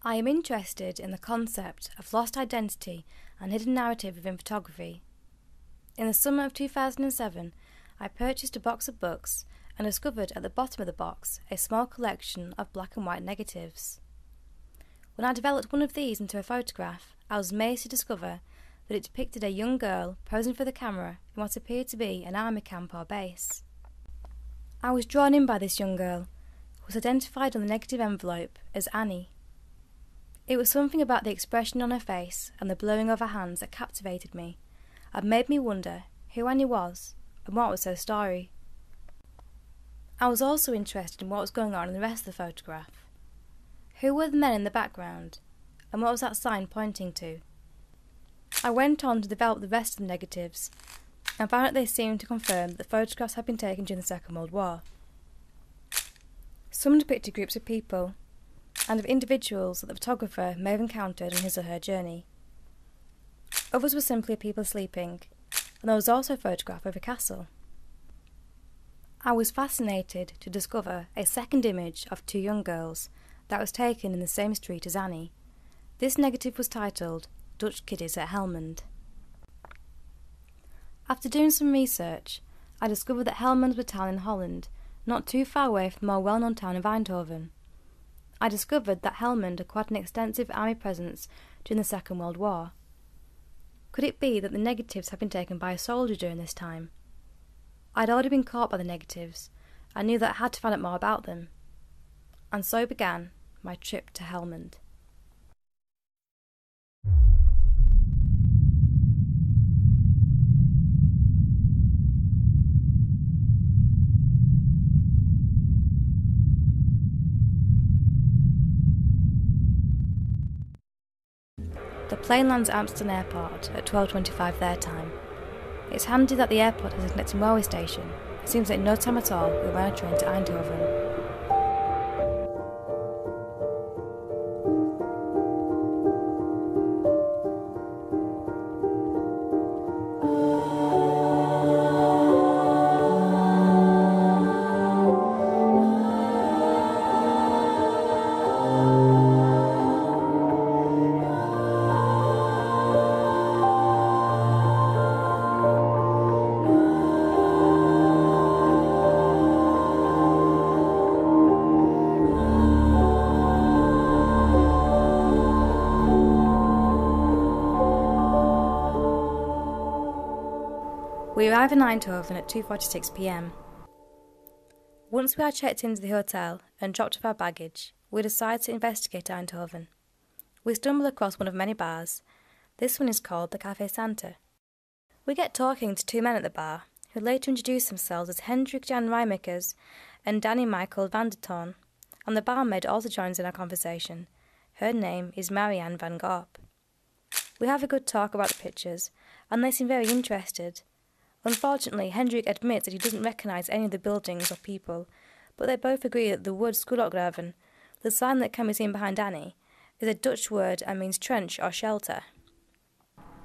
I am interested in the concept of lost identity and hidden narrative within photography. In the summer of 2007, I purchased a box of books and discovered at the bottom of the box a small collection of black and white negatives. When I developed one of these into a photograph, I was amazed to discover that it depicted a young girl posing for the camera in what appeared to be an army camp or base. I was drawn in by this young girl, who was identified on the negative envelope as Annie. It was something about the expression on her face and the blurring of her hands that captivated me and made me wonder who Annie was and what was her story. I was also interested in what was going on in the rest of the photograph. Who were the men in the background, and what was that sign pointing to? I went on to develop the rest of the negatives and found that they seemed to confirm that the photographs had been taken during the Second World War. Some depicted groups of people and of individuals that the photographer may have encountered on his or her journey. Others were simply people sleeping, and there was also a photograph of a castle. I was fascinated to discover a second image of two young girls that was taken in the same street as Annie. This negative was titled Dutch Kiddies at Helmond. After doing some research, I discovered that Helmond was a town in Holland, not too far away from the more well-known town of Eindhoven. I discovered that Helmond had quite an extensive army presence during the Second World War. Could it be that the negatives had been taken by a soldier during this time? I had already been caught by the negatives. I knew that I had to find out more about them. And so began my trip to Helmond. The plane lands at Amsterdam Airport at 12:25 their time. It's handy that the airport has a connecting railway station. It seems that in no time at all we were on a train to Eindhoven. We arrive in Eindhoven at 2:46 p.m. Once we are checked into the hotel and dropped off our baggage, we decide to investigate Eindhoven. We stumble across one of many bars. This one is called the Café Santa. We get talking to two men at the bar, who later introduce themselves as Hendrik Jan Rijmakers and Danny Michael van der Toorn, and the barmaid also joins in our conversation. Her name is Marianne van Gorp. We have a good talk about the pictures, and they seem very interested. Unfortunately, Hendrik admits that he doesn't recognise any of the buildings or people, but they both agree that the word Skudokgraven, the sign that can be seen behind Annie, is a Dutch word and means trench or shelter.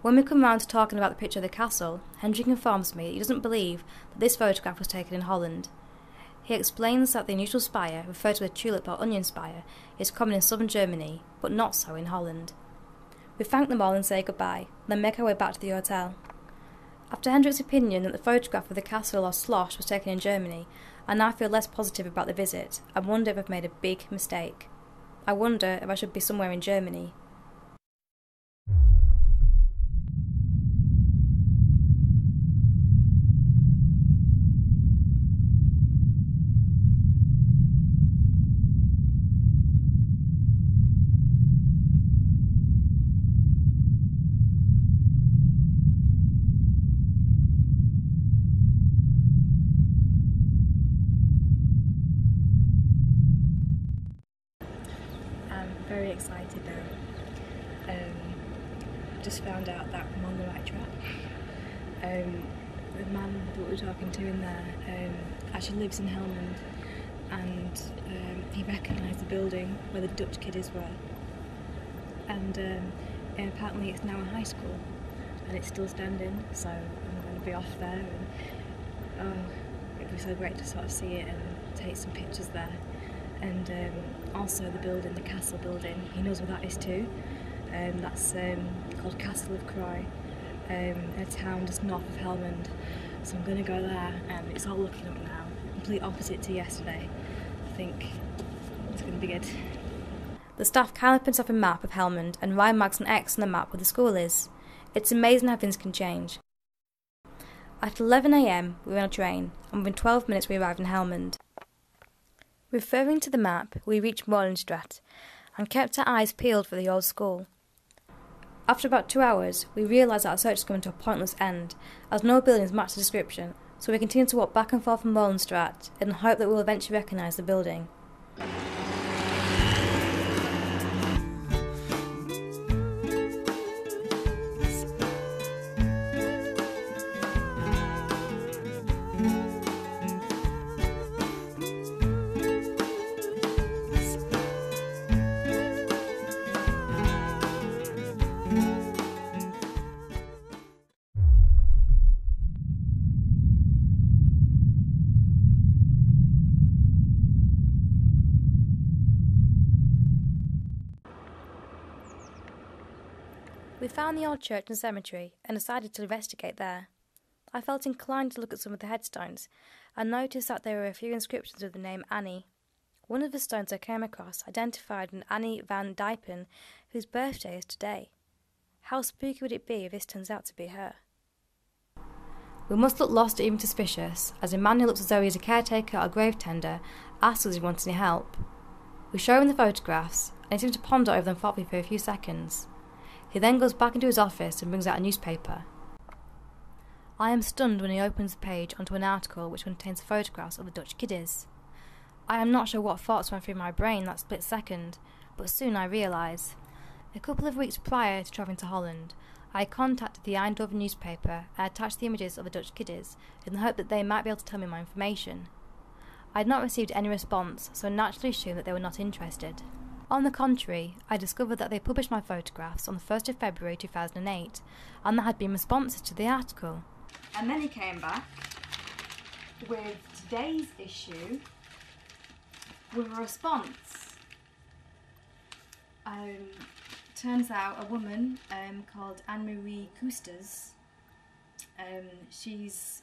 When we come round to talking about the picture of the castle, Hendrik informs me that he doesn't believe that this photograph was taken in Holland. He explains that the unusual spire, referred to as a tulip or onion spire, is common in southern Germany, but not so in Holland. We thank them all and say goodbye, then make our way back to the hotel. After Hendrik's opinion that the photograph of the castle or slosh was taken in Germany, I now feel less positive about the visit and wonder if I've made a big mistake. I wonder if I should be somewhere in Germany. Very excited now. Just found out that I'm on the right track. The man that we were talking to in there actually lives in Helmond, and he recognised the building where the Dutch kiddies were. And apparently it's now a high school, and it's still standing, so I'm going to be off there. And it'd be so great to sort of see it and take some pictures there. and also the building, the castle building. He knows where that is too. That's called Castle of Croy, a town just north of Helmond. So I'm going to go there. It's all looking up now, complete opposite to yesterday. I think it's going to be good. The staff kindly prints off a map of Helmond and Ryan marks an X on the map where the school is. It's amazing how things can change. At 11 AM we were on a train, and within 12 minutes we arrived in Helmond. Referring to the map, we reached Molenstraat and kept our eyes peeled for the old school. After about 2 hours, we realised that our search was coming to a pointless end, as no buildings matched the description, so we continued to walk back and forth from Molenstraat in the hope that we will eventually recognise the building. We found the old church and cemetery and decided to investigate there. I felt inclined to look at some of the headstones and noticed that there were a few inscriptions with the name Annie. One of the stones I came across identified an Annie van Diepen, whose birthday is today. How spooky would it be if this turns out to be her? We must look lost or even suspicious, as a man who looks as though he is a caretaker or grave tender asks us if he wants any help. We show him the photographs, and he seems to ponder over them thoughtfully for a few seconds. He then goes back into his office and brings out a newspaper. I am stunned when he opens the page onto an article which contains photographs of the Dutch kiddies. I am not sure what thoughts went through my brain that split second, but soon I realise. A couple of weeks prior to travelling to Holland, I contacted the Eindhoven newspaper and attached the images of the Dutch kiddies in the hope that they might be able to tell me more information. I had not received any response, so naturally assumed that they were not interested. On the contrary, I discovered that they published my photographs on the 1st of February 2008, and there had been responses to the article. And then he came back with today's issue with a response. Turns out a woman called Anne-Marie Koesters, she's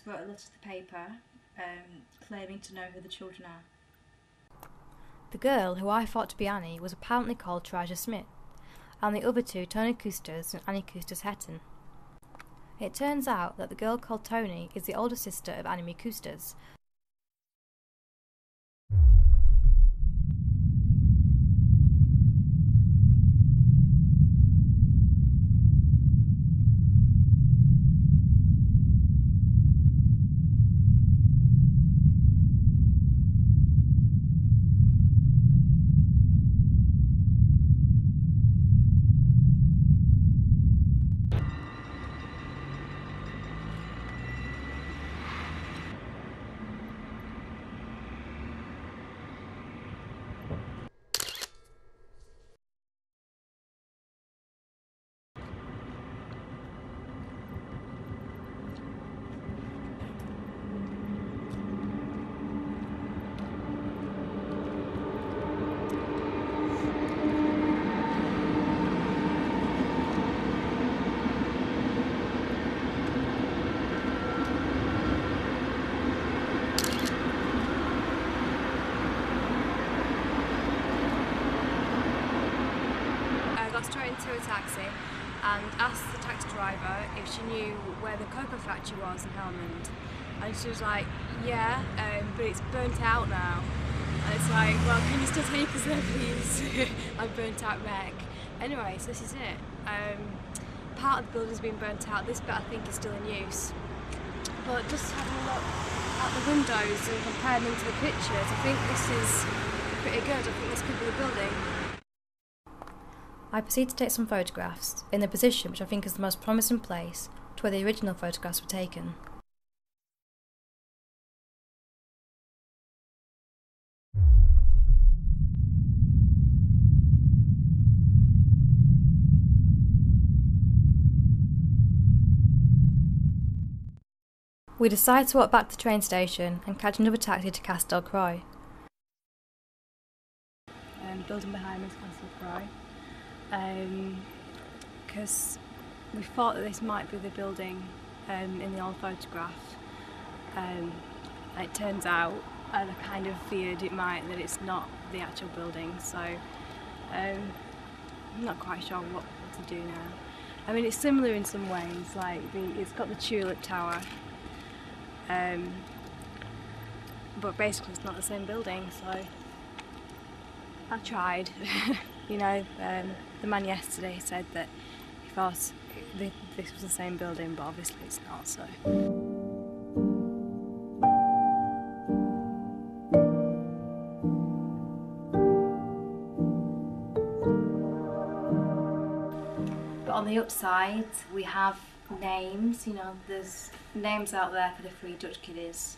wrote a letter to the paper claiming to know who the children are. The girl, who I thought to be Annie, was apparently called Traja Smith, and the other two, Tony Koesters and Annie Koesters-Hetten. It turns out that the girl called Tony is the older sister of Annie Koesters. Straight into a taxi and asked the taxi driver if she knew where the cocoa factory was in Helmond, and she was like, yeah, but it's burnt out now. And it's like, well, can you still take us there please? I'm burnt out wreck. Anyway, so this is it. Part of the building's been burnt out, this bit I think is still in use. But just having a look at the windows and comparing them to the pictures, I think this is pretty good. I think this could be the building. I proceed to take some photographs, in the position which I think is the most promising place to where the original photographs were taken. We decide to walk back to the train station and catch another taxi to Castel Croy. building behind me is Castle Crowe, because we thought that this might be the building in the old photograph. It turns out, and I kind of feared that it's not the actual building, so I'm not quite sure what to do now. I mean, it's similar in some ways, like it's got the tulip tower, but basically it's not the same building, so I tried. You know, the man yesterday said that he thought this was the same building, but obviously it's not, so. But on the upside, we have names, you know, there's names out there for the 3 Dutch kiddies,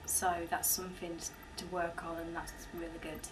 so that's something to work on, and that's really good.